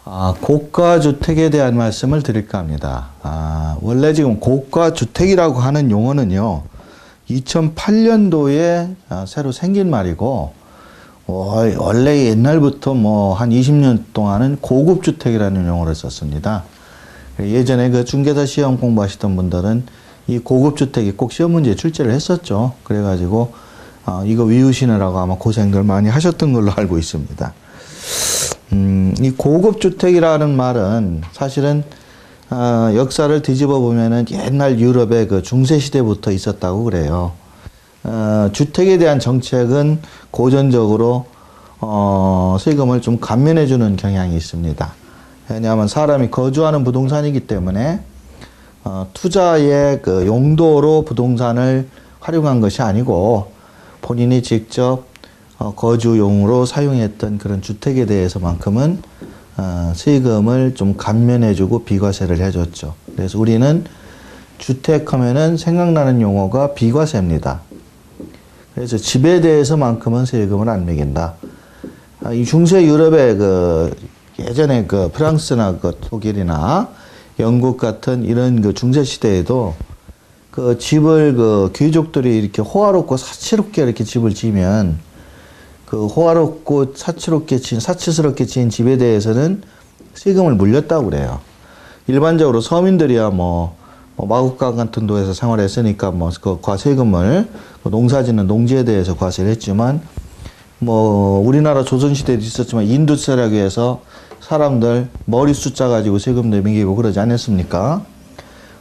고가주택에 대한 말씀을 드릴까 합니다. 원래 지금 고가주택이라고 하는 용어는요, 2008년도에 새로 생긴 말이고, 원래 옛날부터 한 20년 동안은 고급주택이라는 용어를 썼습니다. 예전에 그 중개사 시험 공부하시던 분들은 이 고급주택이 꼭 시험 문제에 출제를 했었죠. 그래가지고, 이거 외우시느라고 아마 고생들 많이 하셨던 걸로 알고 있습니다. 이 고급주택이라는 말은 사실은 역사를 뒤집어 보면은 옛날 유럽의 그 중세시대부터 있었다고 그래요. 주택에 대한 정책은 고전적으로 세금을 좀 감면해 주는 경향이 있습니다. 왜냐하면 사람이 거주하는 부동산이기 때문에 투자의 그 용도로 부동산을 활용한 것이 아니고 본인이 직접 거주용으로 사용했던 그런 주택에 대해서만큼은 세금을 좀 감면해주고 비과세를 해줬죠. 그래서 우리는 주택하면은 생각나는 용어가 비과세입니다. 그래서 집에 대해서만큼은 세금을 안 매긴다. 이 중세 유럽의 예전에 프랑스나 독일이나 영국 같은 이런 중세 시대에도 집을 귀족들이 이렇게 호화롭고 사치롭게 이렇게 집을 지으면 호화롭고 사치스럽게 지은 집에 대해서는 세금을 물렸다고 그래요. 일반적으로 서민들이야 마국간 같은 도에서 생활했으니까 과세금을 농사짓는 농지에 대해서 과세를 했지만 우리나라 조선시대도 있었지만 인도 세력에 의해서 사람들 머리 숫자 가지고 세금도 매기고 그러지 않았습니까?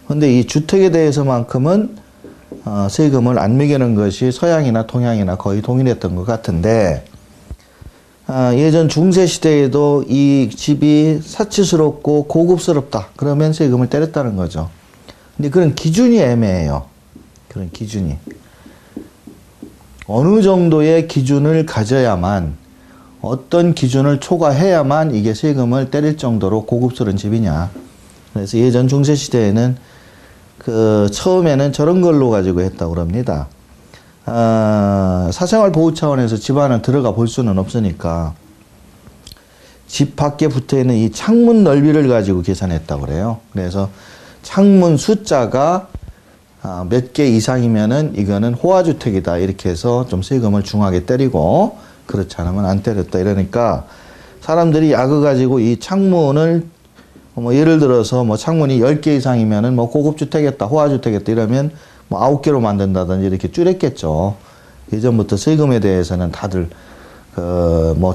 근데 이 주택에 대해서만큼은 세금을 안 매기는 것이 서양이나 동양이나 거의 동일했던 것 같은데, 예전 중세시대에도 이 집이 사치스럽고 고급스럽다. 그러면 세금을 때렸다는 거죠. 근데 그런 기준이 애매해요. 그런 기준이. 어느 정도의 기준을 가져야만, 어떤 기준을 초과해야만 이게 세금을 때릴 정도로 고급스러운 집이냐. 그래서 예전 중세시대에는 처음에는 저런 걸로 가지고 했다고 그럽니다. 사생활 보호 차원에서 집 안에 들어가 볼 수는 없으니까 집 밖에 붙어 있는 이 창문 넓이를 가지고 계산했다고 그래요. 그래서 창문 숫자가 몇 개 이상이면은 이거는 호화주택이다. 이렇게 해서 좀 세금을 중하게 때리고, 그렇지 않으면 안 때렸다. 이러니까 사람들이 약을 가지고 이 창문을 예를 들어서 창문이 10개 이상이면은 고급주택이었다, 호화주택이었다 이러면 9개로 만든다든지 이렇게 줄였겠죠. 예전부터 세금에 대해서는 다들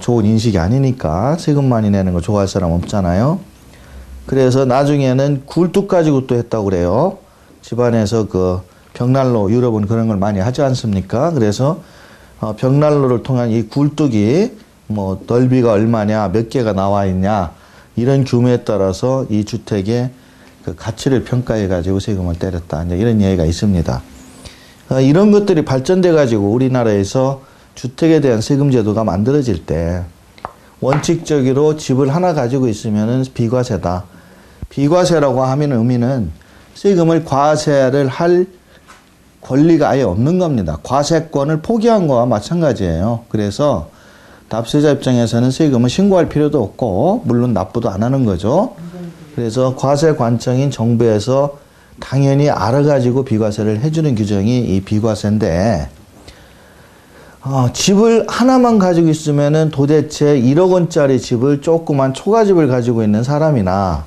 좋은 인식이 아니니까 세금 많이 내는 거 좋아할 사람 없잖아요. 그래서 나중에는 굴뚝 가지고 또 했다고 그래요. 집안에서 벽난로, 유럽은 그런 걸 많이 하지 않습니까? 그래서 벽난로를 통한 이 굴뚝이 넓이가 얼마냐, 몇 개가 나와 있냐, 이런 규모에 따라서 이 주택의 가치를 평가해 가지고 세금을 때렸다. 이제 이런 얘기가 있습니다. 이런 것들이 발전돼 가지고 우리나라에서 주택에 대한 세금 제도가 만들어질 때 원칙적으로 집을 하나 가지고 있으면은 비과세다. 비과세라고 하면 의미는 세금을 과세를 할 권리가 아예 없는 겁니다. 과세권을 포기한 거와 마찬가지예요. 그래서 납세자 입장에서는 세금을 신고할 필요도 없고 물론 납부도 안 하는 거죠. 그래서 과세관청인 정부에서 당연히 알아가지고 비과세를 해주는 규정이 이 비과세인데, 집을 하나만 가지고 있으면은 도대체 1억 원짜리 집을 조그만 초가집을 가지고 있는 사람이나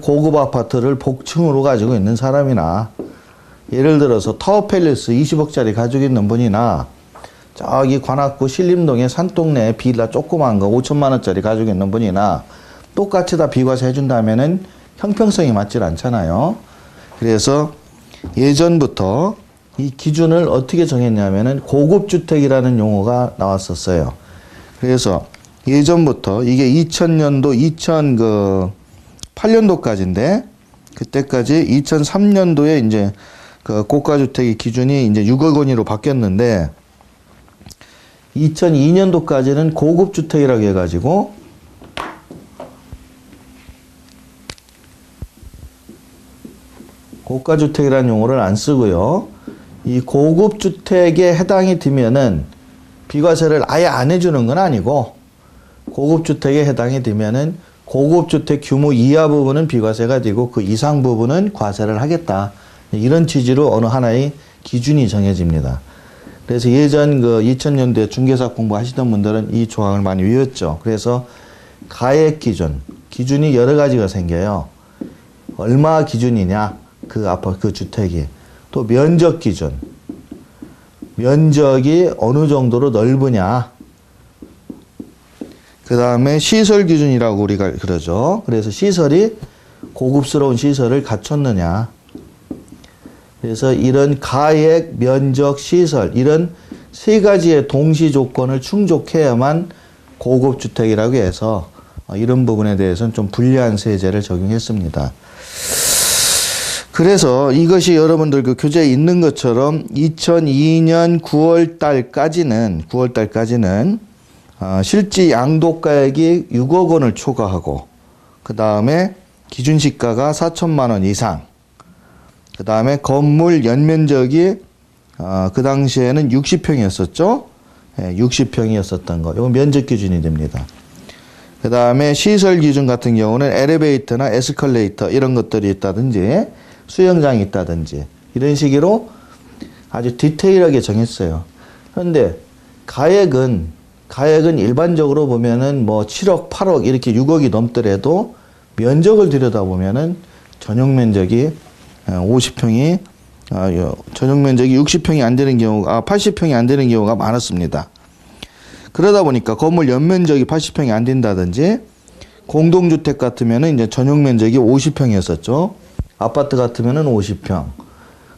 고급 아파트를 복층으로 가지고 있는 사람이나, 예를 들어서 타워팰리스 20억짜리 가지고 있는 분이나 저기 관악구 신림동의 산동네에 빌라 조그만 거 5천만 원짜리 가지고 있는 분이나 똑같이 다 비과세 해준다면은 형평성이 맞질 않잖아요. 그래서 예전부터 이 기준을 어떻게 정했냐면은 고급주택이라는 용어가 나왔었어요. 그래서 예전부터 이게 2000년도, 2008년도까지인데, 그때까지 2003년도에 이제 고가주택의 기준이 이제 6억 원으로 바뀌었는데, 2002년도까지는 고급주택이라고 해가지고 고가주택이라는 용어를 안 쓰고요. 이 고급주택에 해당이 되면은 비과세를 아예 안 해주는 건 아니고 고급주택에 해당이 되면은 고급주택 규모 이하 부분은 비과세가 되고 그 이상 부분은 과세를 하겠다. 이런 취지로 어느 하나의 기준이 정해집니다. 그래서 예전 그 2000년대 중개사 공부하시던 분들은 이 조항을 많이 외웠죠. 그래서 가액 기준이 여러 가지가 생겨요. 얼마 기준이냐, 그 주택이. 또 면적 기준. 면적이 어느 정도로 넓으냐. 그 다음에 시설 기준이라고 우리가 그러죠. 그래서 시설이 고급스러운 시설을 갖췄느냐. 그래서 이런 가액, 면적, 시설 이런 세 가지의 동시 조건을 충족해야만 고급주택이라고 해서 이런 부분에 대해서는 좀 불리한 세제를 적용했습니다. 그래서 이것이 여러분들 그 교재에 있는 것처럼 2002년 9월 달까지는 실제 양도가액이 6억 원을 초과하고 그 다음에 기준시가가 4천만 원 이상 그 다음에 건물 연면적이 그 당시에는 60평이었었죠. 60평이었었던 거. 이건 면적 기준이 됩니다. 그 다음에 시설 기준 같은 경우는 엘리베이터나 에스컬레이터 이런 것들이 있다든지 수영장이 있다든지 이런 식으로 아주 디테일하게 정했어요. 그런데 가액은 일반적으로 보면은 뭐 7억, 8억 이렇게 6억이 넘더라도 면적을 들여다보면은 전용 면적이 50평이 전용 면적이 60평이 안 되는 경우가 80평이 안 되는 경우가 많았습니다. 그러다 보니까 건물 연면적이 80평이 안 된다든지 공동주택 같으면은 이제 전용 면적이 50평이었었죠. 아파트 같으면은 50평.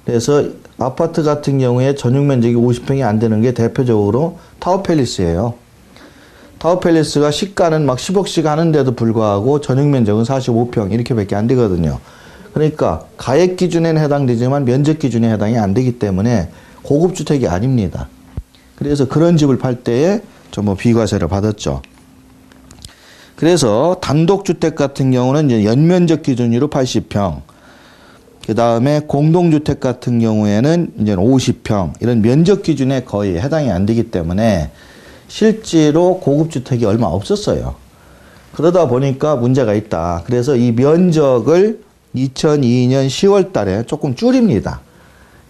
그래서 아파트 같은 경우에 전용 면적이 50평이 안 되는 게 대표적으로 타워팰리스예요. 타워팰리스가 시가는 막 10억씩 하는데도 불구하고 전용 면적은 45평 이렇게밖에 안 되거든요. 그러니까 가액 기준에는 해당되지만 면적 기준에 해당이 안 되기 때문에 고급주택이 아닙니다. 그래서 그런 집을 팔 때에 좀 비과세를 받았죠. 그래서 단독주택 같은 경우는 이제 연면적 기준으로 80평, 그 다음에 공동주택 같은 경우에는 이제 50평 이런 면적 기준에 거의 해당이 안 되기 때문에 실제로 고급주택이 얼마 없었어요. 그러다 보니까 문제가 있다. 그래서 이 면적을 2002년 10월 달에 조금 줄입니다.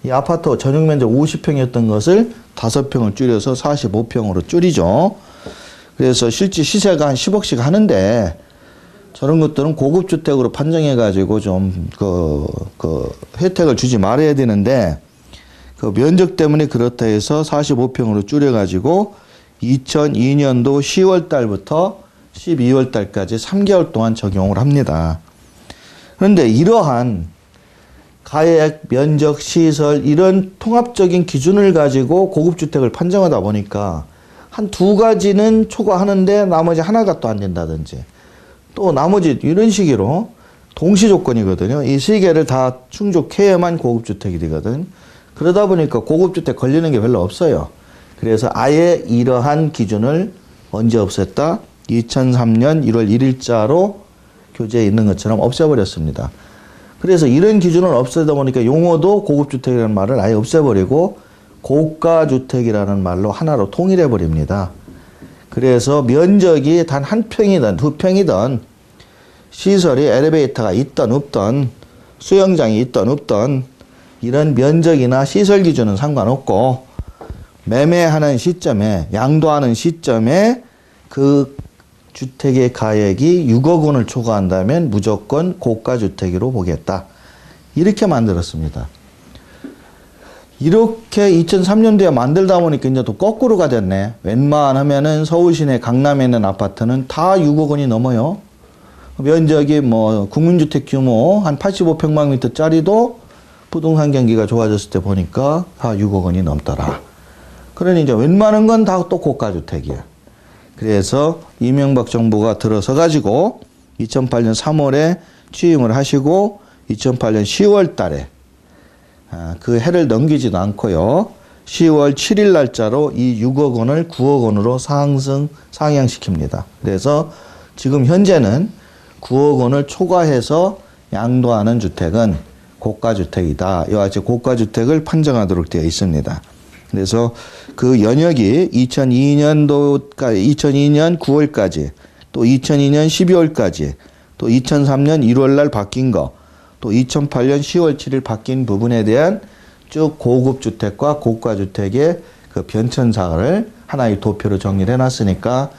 이 아파트 전용 면적 50평이었던 것을 5평을 줄여서 45평으로 줄이죠. 그래서 실제 시세가 한 10억씩 하는데 저런 것들은 고급주택으로 판정해가지고 좀 혜택을 주지 말아야 되는데 그 면적 때문에 그렇다 해서 45평으로 줄여가지고 2002년도 10월 달부터 12월 달까지 3개월 동안 적용을 합니다. 그런데 이러한 가액, 면적, 시설 이런 통합적인 기준을 가지고 고급주택을 판정하다 보니까 한 두 가지는 초과하는데 나머지 하나가 또 안 된다든지 또 나머지 이런 식으로 동시 조건이거든요. 이 세 개를 다 충족해야만 고급주택이 되거든. 그러다 보니까 고급주택 걸리는 게 별로 없어요. 그래서 아예 이러한 기준을 언제 없앴다? 2003년 1월 1일자로 교재에 있는 것처럼 없애버렸습니다. 그래서 이런 기준을 없애다 보니까 용어도 고급주택이라는 말을 아예 없애버리고 고가주택이라는 말로 하나로 통일해버립니다. 그래서 면적이 단 한 평이든 두 평이든 시설이 엘리베이터가 있든 없든 수영장이 있든 없든 이런 면적이나 시설 기준은 상관없고 매매하는 시점에 양도하는 시점에 그 주택의 가액이 6억 원을 초과한다면 무조건 고가주택으로 보겠다. 이렇게 만들었습니다. 이렇게 2003년도에 만들다 보니까 이제 또 거꾸로가 됐네. 웬만하면은 서울 시내 강남에 있는 아파트는 다 6억 원이 넘어요. 면적이 뭐 국민주택 규모 한 85평방미터짜리도 부동산 경기가 좋아졌을 때 보니까 다 6억 원이 넘더라. 그러니 이제 웬만한 건 다 또 고가주택이야. 그래서 이명박 정부가 들어서 가지고 2008년 3월에 취임을 하시고 2008년 10월 달에 그 해를 넘기지도 않고요. 10월 7일 날짜로 이 6억 원을 9억 원으로 상향시킵니다. 그래서 지금 현재는 9억 원을 초과해서 양도하는 주택은 고가주택이다. 이와 같이 고가주택을 판정하도록 되어 있습니다. 그래서 그 연역이 2002년 9월까지, 또 2002년 12월까지, 또 2003년 1월 날 바뀐 거, 또 2008년 10월 7일 바뀐 부분에 대한 쭉 고급 주택과 고가 주택의 그 변천사를 하나의 도표로 정리를 해놨으니까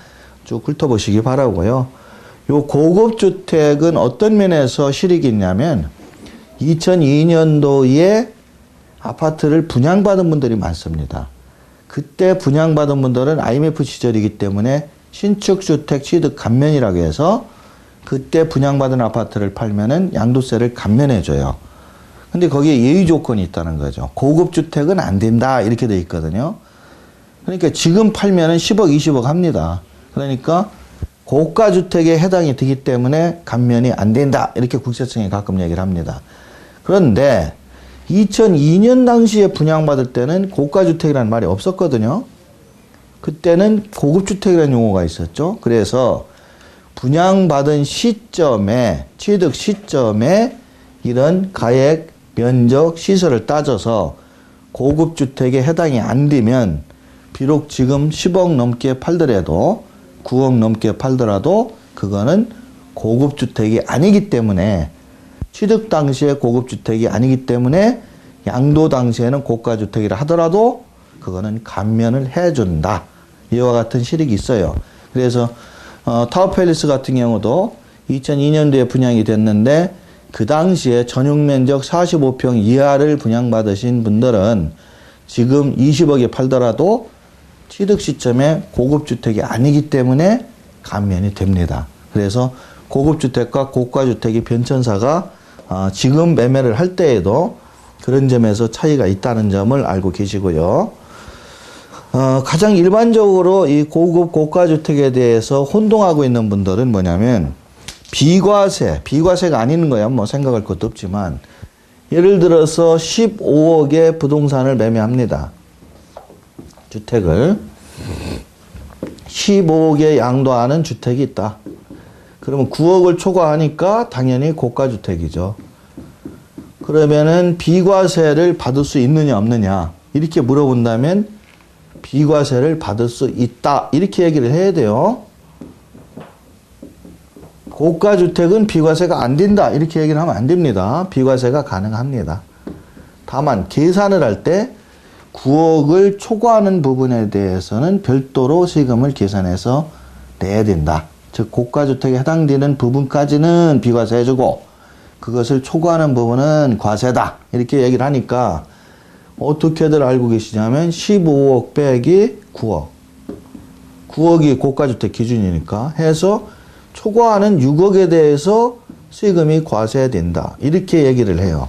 쭉 훑어보시기 바라고요. 요 고급 주택은 어떤 면에서 실익이 있냐면 2002년도에 아파트를 분양받은 분들이 많습니다. 그때 분양받은 분들은 IMF 시절이기 때문에 신축주택 취득 감면이라고 해서 그때 분양받은 아파트를 팔면은 양도세를 감면해줘요. 근데 거기에 예의 조건이 있다는 거죠. 고급 주택은 안 된다 이렇게 돼 있거든요. 그러니까 지금 팔면은 10억, 20억 합니다. 그러니까 고가 주택에 해당이 되기 때문에 감면이 안 된다 이렇게 국세청이 가끔 얘기를 합니다. 그런데 2002년 당시에 분양받을 때는 고가 주택이라는 말이 없었거든요. 그때는 고급 주택이라는 용어가 있었죠. 그래서 분양받은 시점에, 취득 시점에 이런 가액, 면적, 시설을 따져서 고급 주택에 해당이 안 되면 비록 지금 10억 넘게 팔더라도 9억 넘게 팔더라도 그거는 고급 주택이 아니기 때문에 취득 당시에 고급 주택이 아니기 때문에 양도 당시에는 고가 주택이라 하더라도 그거는 감면을 해준다. 이와 같은 실익이 있어요. 그래서 타워팰리스 같은 경우도 2002년도에 분양이 됐는데 그 당시에 전용 면적 45평 이하를 분양받으신 분들은 지금 20억에 팔더라도 취득 시점에 고급 주택이 아니기 때문에 감면이 됩니다. 그래서 고급 주택과 고가 주택의 변천사가 지금 매매를 할 때에도 그런 점에서 차이가 있다는 점을 알고 계시고요. 가장 일반적으로 이 고급 고가 주택에 대해서 혼동하고 있는 분들은 뭐냐면 비과세가 아닌 거야. 뭐 생각할 것도 없지만 예를 들어서 15억의 부동산을 매매합니다. 주택을 15억에 양도하는 주택이 있다. 그러면 9억을 초과하니까 당연히 고가 주택이죠. 그러면은 비과세를 받을 수 있느냐 없느냐 이렇게 물어본다면 비과세를 받을 수 있다 이렇게 얘기를 해야 돼요. 고가 주택은 비과세가 안 된다 이렇게 얘기를 하면 안 됩니다. 비과세가 가능합니다. 다만 계산을 할 때 9억을 초과하는 부분에 대해서는 별도로 세금을 계산해서 내야 된다. 즉 고가 주택에 해당되는 부분까지는 비과세 해주고 그것을 초과하는 부분은 과세다 이렇게 얘기를 하니까 어떻게들 알고 계시냐면 15억 빼기 9억 9억이 고가주택 기준이니까 해서 초과하는 6억에 대해서 세금이 과세된다 이렇게 얘기를 해요.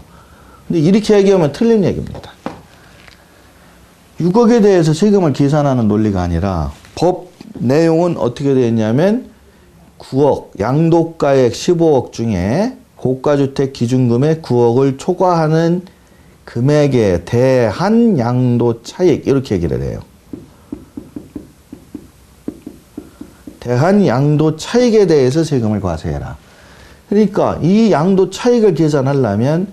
근데 이렇게 얘기하면 틀린 얘기입니다. 6억에 대해서 세금을 계산하는 논리가 아니라 법 내용은 어떻게 되어 있냐면 9억 양도가액 15억 중에 고가주택 기준금액 9억을 초과하는 금액에 대한 양도 차익 이렇게 얘기를 해요. 대한 양도 차익에 대해서 세금을 과세해라. 그러니까 이 양도 차익을 계산하려면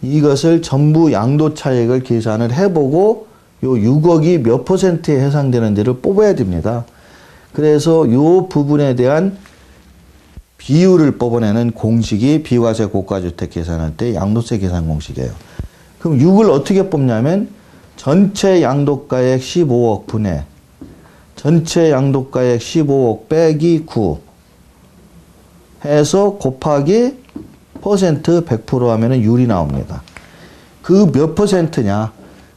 이것을 전부 양도 차익을 계산을 해보고 요 6억이 몇 퍼센트에 해당되는지를 뽑아야 됩니다. 그래서 요 부분에 대한 비율을 뽑아내는 공식이 비과세 고가주택 계산할 때 양도세 계산 공식이에요. 그럼 6을 어떻게 뽑냐면 전체 양도가액 15억 분의 전체 양도가액 15억 빼기 9 해서 곱하기 퍼센트 100% 하면은 율이 나옵니다. 그 몇 퍼센트냐?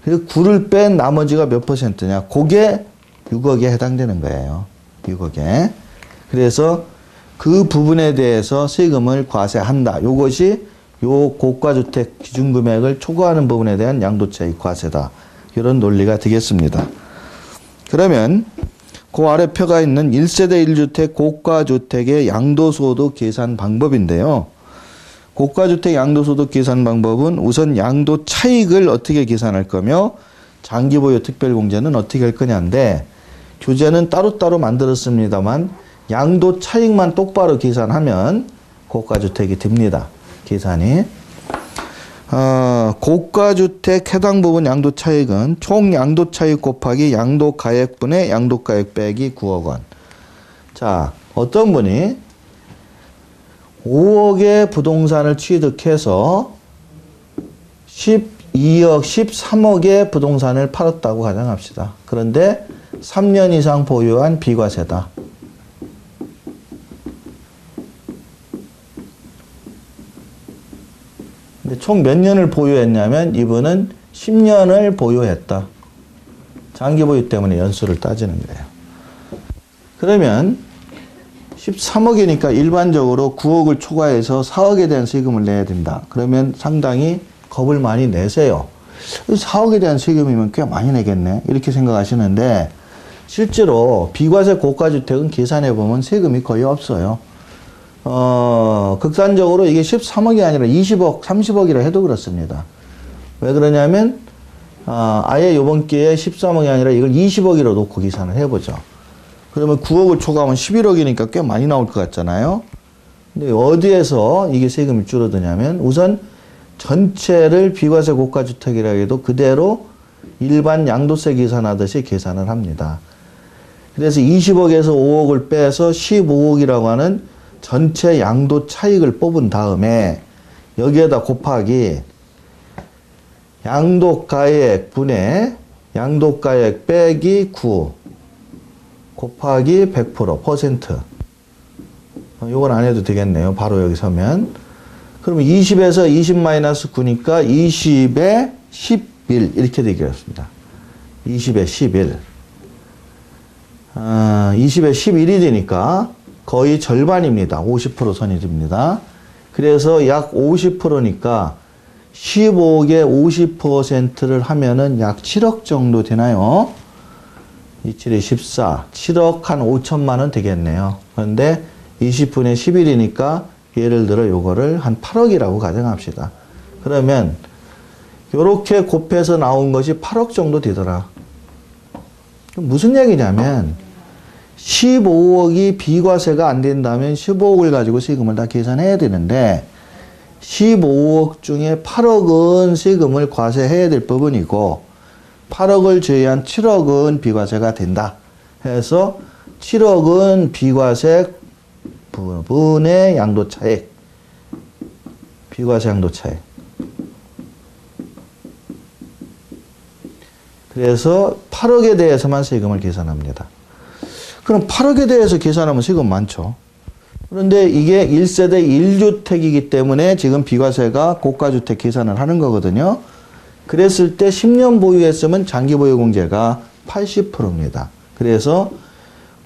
그 9를 뺀 나머지가 몇 퍼센트냐? 그게 6억에 해당되는 거예요. 6억에. 그래서 그 부분에 대해서 세금을 과세한다. 요것이 요 고가주택 기준금액을 초과하는 부분에 대한 양도차익 과세다. 이런 논리가 되겠습니다. 그러면 그 아래 표가 있는 1세대 1주택 고가주택의 양도소득 계산 방법인데요. 고가주택 양도소득 계산 방법은 우선 양도 차익을 어떻게 계산할 거며 장기보유 특별공제는 어떻게 할 거냐인데 교재는 따로따로 만들었습니다만 양도 차익만 똑바로 계산하면 고가주택이 됩니다. 계산이. 고가주택 해당 부분 양도차익은 총 양도차익 곱하기 양도가액분의 양도가액 빼기 9억 원. 자, 어떤 분이 5억의 부동산을 취득해서 12억, 13억의 부동산을 팔았다고 가정합시다. 그런데 3년 이상 보유한 비과세다. 근데 총 몇 년을 보유했냐면 이분은 10년을 보유했다. 장기 보유 때문에 연수를 따지는 거예요. 그러면 13억이니까 일반적으로 9억을 초과해서 4억에 대한 세금을 내야 된다. 그러면 상당히 겁을 많이 내세요. 4억에 대한 세금이면 꽤 많이 내겠네. 이렇게 생각하시는데 실제로 비과세 고가주택은 계산해보면 세금이 거의 없어요. 극단적으로 이게 13억이 아니라 20억, 30억이라 해도 그렇습니다. 왜 그러냐면, 아예 요번 기회에 13억이 아니라 이걸 20억이라 놓고 계산을 해보죠. 그러면 9억을 초과하면 11억이니까 꽤 많이 나올 것 같잖아요. 근데 어디에서 이게 세금이 줄어드냐면, 우선 전체를 비과세 고가주택이라 해도 그대로 일반 양도세 계산하듯이 계산을 합니다. 그래서 20억에서 5억을 빼서 15억이라고 하는 전체 양도 차익을 뽑은 다음에 여기에다 곱하기 양도가액 분의 양도가액 빼기 9 곱하기 100%. 요건 안 해도 되겠네요. 바로 여기 서면. 그러면 20에서 20 마이너스 9니까 20에 11 이렇게 되겠습니다. 20에 11. 20에 11이 되니까 거의 절반입니다. 50% 선이 됩니다. 그래서 약 50%니까 15억에 50%를 하면은 약 7억 정도 되나요? 27에 14, 7억 한 5천만 원 되겠네요. 그런데 20분의 11이니까 예를 들어 요거를 한 8억이라고 가정합시다. 그러면 요렇게 곱해서 나온 것이 8억 정도 되더라. 그럼 무슨 얘기냐면 15억이 비과세가 안 된다면 15억을 가지고 세금을 다 계산해야 되는데 15억 중에 8억은 세금을 과세해야 될 부분이고 8억을 제외한 7억은 비과세가 된다. 해서 7억은 비과세 부분의 양도차익. 비과세 양도차익. 그래서 8억에 대해서만 세금을 계산합니다. 그럼 8억에 대해서 계산하면 세금 많죠. 그런데 이게 1세대 1주택이기 때문에 지금 비과세가 고가주택 계산을 하는 거거든요. 그랬을 때 10년 보유했으면 장기보유공제가 80%입니다. 그래서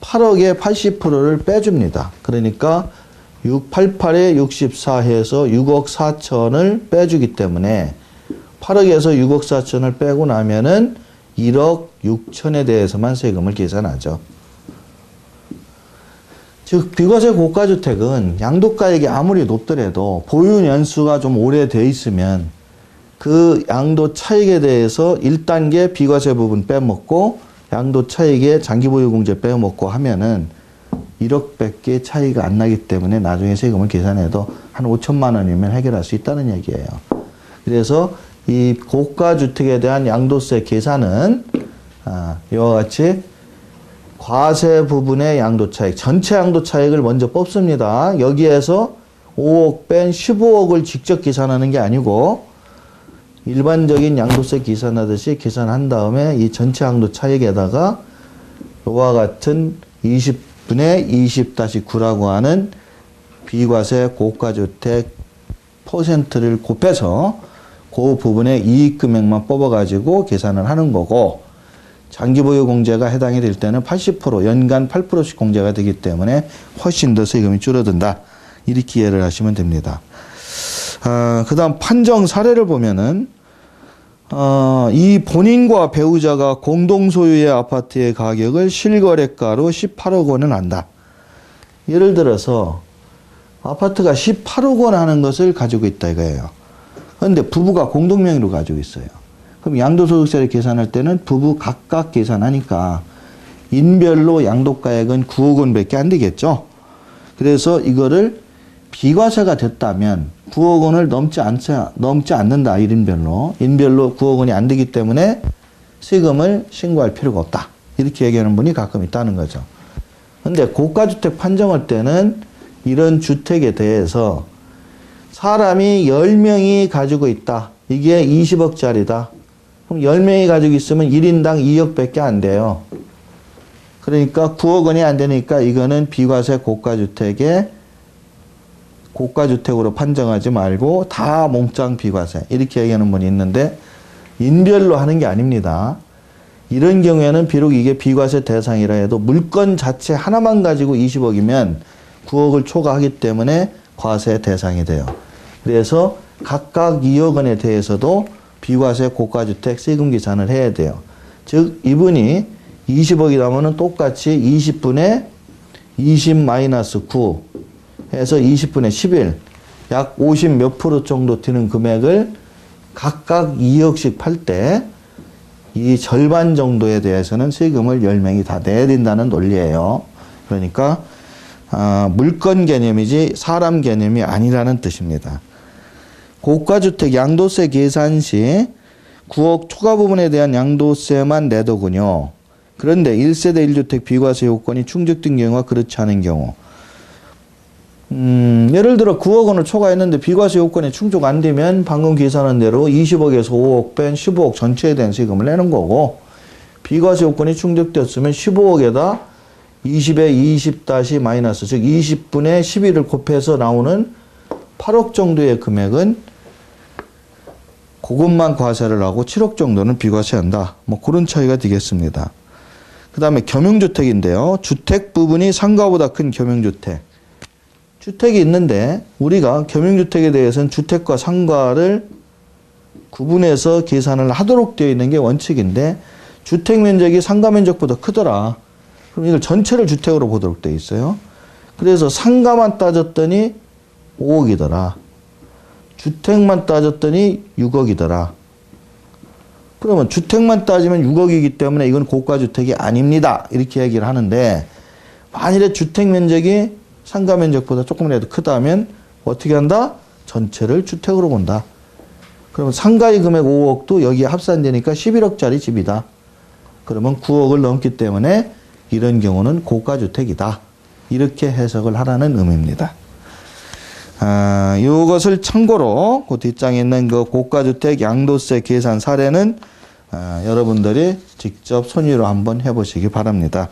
8억에 80%를 빼줍니다. 그러니까 688에 64 해서 6억 4천을 빼주기 때문에 8억에서 6억 4천을 빼고 나면은 1억 6천에 대해서만 세금을 계산하죠. 즉 비과세 고가주택은 양도가액이 아무리 높더라도 보유 연수가 좀 오래돼 있으면 그 양도 차익에 대해서 1단계 비과세 부분 빼먹고 양도 차익에 장기보유공제 빼먹고 하면은 1억밖에 차이가 안 나기 때문에 나중에 세금을 계산해도 한 5천만 원이면 해결할 수 있다는 얘기예요. 그래서 이 고가주택에 대한 양도세 계산은 이와 같이 과세 부분의 양도차익, 전체 양도차익을 먼저 뽑습니다. 여기에서 5억 뺀 15억을 직접 계산하는 게 아니고 일반적인 양도세 계산하듯이 계산한 다음에 이 전체 양도차익에다가 이와 같은 20분의 20-9라고 하는 비과세 고가주택 퍼센트를 곱해서 그 부분의 이익금액만 뽑아가지고 계산을 하는 거고 장기보유공제가 해당이 될 때는 80% 연간 8%씩 공제가 되기 때문에 훨씬 더 세금이 줄어든다. 이렇게 이해를 하시면 됩니다. 그 다음 판정 사례를 보면은 이 본인과 배우자가 공동소유의 아파트의 가격을 실거래가로 18억 원을 한다. 예를 들어서 아파트가 18억 원 하는 것을 가지고 있다 이거예요. 그런데 부부가 공동명의로 가지고 있어요. 그럼 양도소득세를 계산할 때는 부부 각각 계산하니까 인별로 양도가액은 9억 원밖에 안 되겠죠. 그래서 이거를 비과세가 됐다면 9억 원을 넘지 않는다. 1인별로. 인별로 9억 원이 안 되기 때문에 세금을 신고할 필요가 없다. 이렇게 얘기하는 분이 가끔 있다는 거죠. 근데 고가주택 판정할 때는 이런 주택에 대해서 사람이 10명이 가지고 있다. 이게 20억짜리다. 그럼 10명이 가지고 있으면 1인당 2억밖에 안 돼요. 그러니까 9억 원이 안 되니까 이거는 비과세 고가주택으로 판정하지 말고 다 몽땅 비과세. 이렇게 얘기하는 분이 있는데 인별로 하는 게 아닙니다. 이런 경우에는 비록 이게 비과세 대상이라 해도 물건 자체 하나만 가지고 20억이면 9억을 초과하기 때문에 과세 대상이 돼요. 그래서 각각 2억 원에 대해서도 비과세 고가주택 세금 계산을 해야 돼요. 즉 이분이 20억이라면 똑같이 20분의 20-9 해서 20분의 11 약 50 몇 프로 정도 되는 금액을 각각 2억씩 팔 때 이 절반 정도에 대해서는 세금을 10명이 다 내야 된다는 논리예요. 그러니까 물건 개념이지 사람 개념이 아니라는 뜻입니다. 고가주택 양도세 계산 시 9억 초과 부분에 대한 양도세만 내더군요. 그런데 1세대 1주택 비과세 요건이 충족된 경우와 그렇지 않은 경우. 예를 들어 9억 원을 초과했는데 비과세 요건이 충족 안 되면 방금 계산한 대로 20억에서 5억 뺀 15억 전체에 대한 세금을 내는 거고, 비과세 요건이 충족됐으면 15억에다 20에 20 다시 마이너스, 즉 20분의 11을 곱해서 나오는 8억 정도의 금액은 그것만 과세를 하고 7억 정도는 비과세한다. 뭐 그런 차이가 되겠습니다. 그 다음에 겸용주택인데요. 주택 부분이 상가보다 큰 겸용주택. 주택이 있는데 우리가 겸용주택에 대해서는 주택과 상가를 구분해서 계산을 하도록 되어 있는 게 원칙인데 주택 면적이 상가 면적보다 크더라. 그럼 이걸 전체를 주택으로 보도록 되어 있어요. 그래서 상가만 따졌더니 5억이더라. 주택만 따졌더니 6억이더라. 그러면 주택만 따지면 6억이기 때문에 이건 고가주택이 아닙니다. 이렇게 얘기를 하는데 만일에 주택 면적이 상가 면적보다 조금이라도 크다면 어떻게 한다? 전체를 주택으로 본다. 그러면 상가의 금액 5억도 여기에 합산되니까 11억짜리 집이다. 그러면 9억을 넘기 때문에 이런 경우는 고가주택이다. 이렇게 해석을 하라는 의미입니다. 이것을 참고로 그 뒷장에 있는 그 고가주택 양도세 계산 사례는 여러분들이 직접 손의로 한번 해보시기 바랍니다.